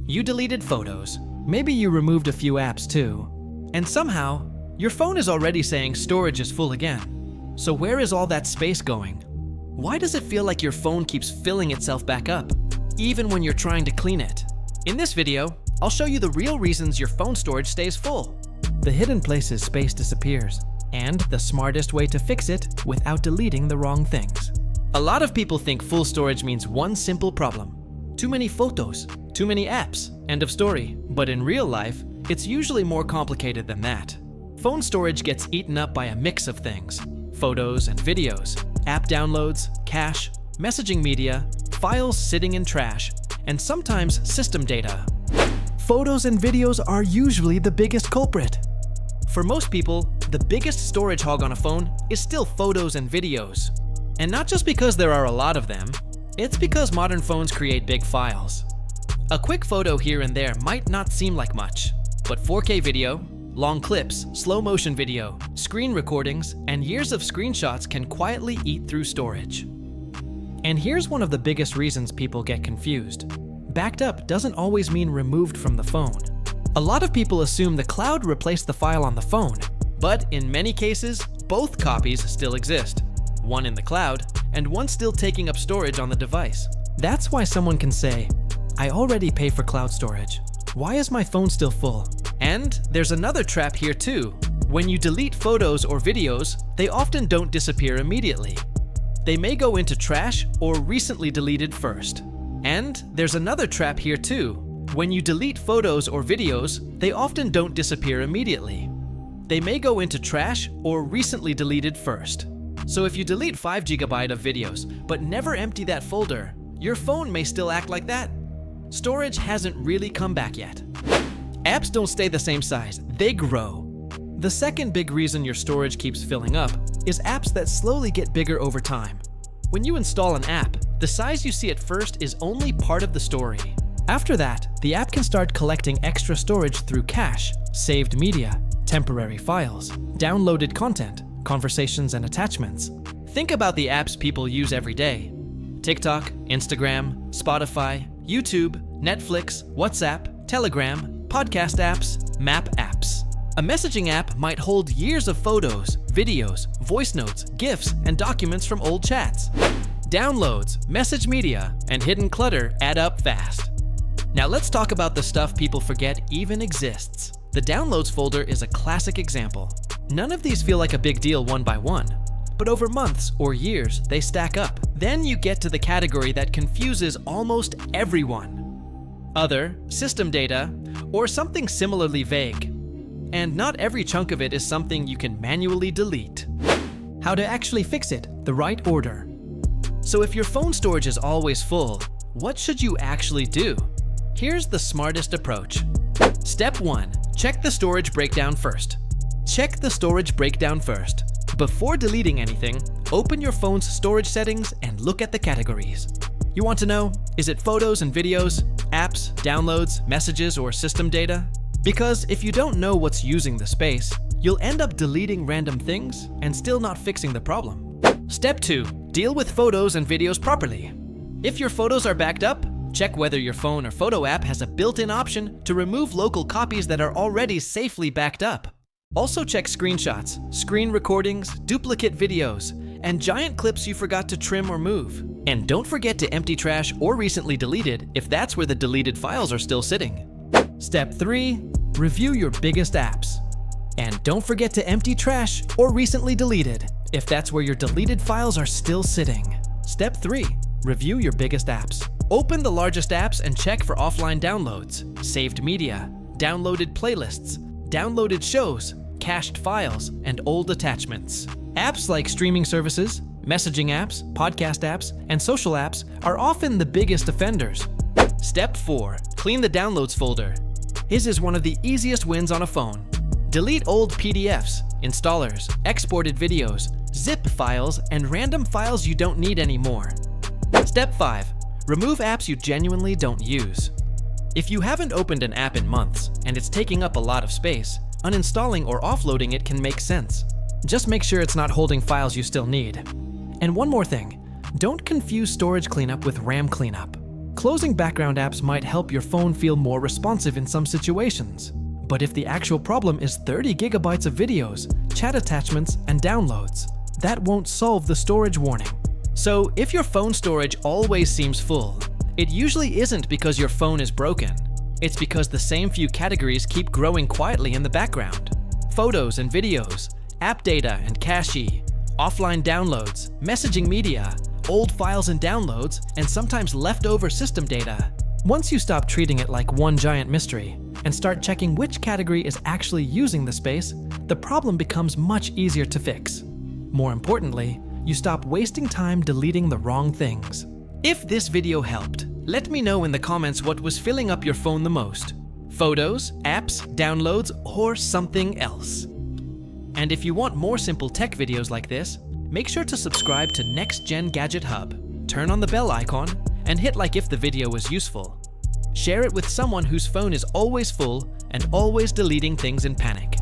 You deleted photos. Maybe you removed a few apps too. And somehow, your phone is already saying storage is full again. So where is all that space going? Why does it feel like your phone keeps filling itself back up, even when you're trying to clean it? In this video, I'll show you the real reasons your phone storage stays full, the hidden places space disappears, and the smartest way to fix it without deleting the wrong things. A lot of people think full storage means one simple problem: too many photos, too many apps, end of story. But in real life, it's usually more complicated than that. Phone storage gets eaten up by a mix of things: photos and videos, app downloads, cache, messaging media, files sitting in trash, and sometimes system data. Photos and videos are usually the biggest culprit. For most people, the biggest storage hog on a phone is still photos and videos. And not just because there are a lot of them, it's because modern phones create big files. A quick photo here and there might not seem like much, but 4K video, long clips, slow motion video, screen recordings, and years of screenshots can quietly eat through storage. And here's one of the biggest reasons people get confused. Backed up doesn't always mean removed from the phone. A lot of people assume the cloud replaced the file on the phone, but in many cases, both copies still exist. One in the cloud, and one still taking up storage on the device. That's why someone can say, "I already pay for cloud storage. Why is my phone still full?" And there's another trap here too. When you delete photos or videos, they often don't disappear immediately. They may go into trash or recently deleted first. And there's another trap here too. When you delete photos or videos, they often don't disappear immediately. They may go into trash or recently deleted first. So if you delete 5 GB of videos, but never empty that folder, your phone may still act like that. Storage hasn't really come back yet. Apps don't stay the same size, they grow. The second big reason your storage keeps filling up is apps that slowly get bigger over time. When you install an app, the size you see at first is only part of the story. After that, the app can start collecting extra storage through cache, saved media, temporary files, downloaded content, conversations and attachments. Think about the apps people use every day: TikTok, Instagram, Spotify, YouTube, Netflix, WhatsApp, Telegram, podcast apps, map apps. A messaging app might hold years of photos, videos, voice notes, GIFs, and documents from old chats. Downloads, message media, and hidden clutter add up fast. Now let's talk about the stuff people forget even exists. The downloads folder is a classic example. None of these feel like a big deal one by one, but over months or years, they stack up. Then you get to the category that confuses almost everyone: other, system data, or something similarly vague. And not every chunk of it is something you can manually delete. How to actually fix it, the right order. So if your phone storage is always full, what should you actually do? Here's the smartest approach. Step 1, check the storage breakdown first. Check the storage breakdown first. Before deleting anything, open your phone's storage settings and look at the categories. You want to know, is it photos and videos, apps, downloads, messages, or system data? Because if you don't know what's using the space, you'll end up deleting random things and still not fixing the problem. Step 2, deal with photos and videos properly. If your photos are backed up, check whether your phone or photo app has a built-in option to remove local copies that are already safely backed up. Also check screenshots, screen recordings, duplicate videos, and giant clips you forgot to trim or move. And don't forget to empty trash or recently deleted if that's where the deleted files are still sitting. Step 3, review your biggest apps. And don't forget to empty trash or recently deleted if that's where your deleted files are still sitting. Step 3, review your biggest apps. Open the largest apps and check for offline downloads, saved media, downloaded playlists, downloaded shows, cached files, and old attachments. Apps like streaming services, messaging apps, podcast apps, and social apps are often the biggest offenders. Step 4, clean the downloads folder. This is one of the easiest wins on a phone. Delete old PDFs, installers, exported videos, zip files, and random files you don't need anymore. Step 5, remove apps you genuinely don't use. If you haven't opened an app in months and it's taking up a lot of space, uninstalling or offloading it can make sense. Just make sure it's not holding files you still need. And one more thing, don't confuse storage cleanup with RAM cleanup. Closing background apps might help your phone feel more responsive in some situations. But if the actual problem is 30 gigabytes of videos, chat attachments, and downloads, that won't solve the storage warning. So if your phone storage always seems full, it usually isn't because your phone is broken. It's because the same few categories keep growing quietly in the background. Photos and videos, app data and cache, offline downloads, messaging media, old files and downloads, and sometimes leftover system data. Once you stop treating it like one giant mystery and start checking which category is actually using the space, the problem becomes much easier to fix. More importantly, you stop wasting time deleting the wrong things. If this video helped, let me know in the comments what was filling up your phone the most: photos, apps, downloads, or something else. And if you want more simple tech videos like this, make sure to subscribe to Next Gen Gadget Hub, turn on the bell icon, and hit like if the video was useful. Share it with someone whose phone is always full and always deleting things in panic.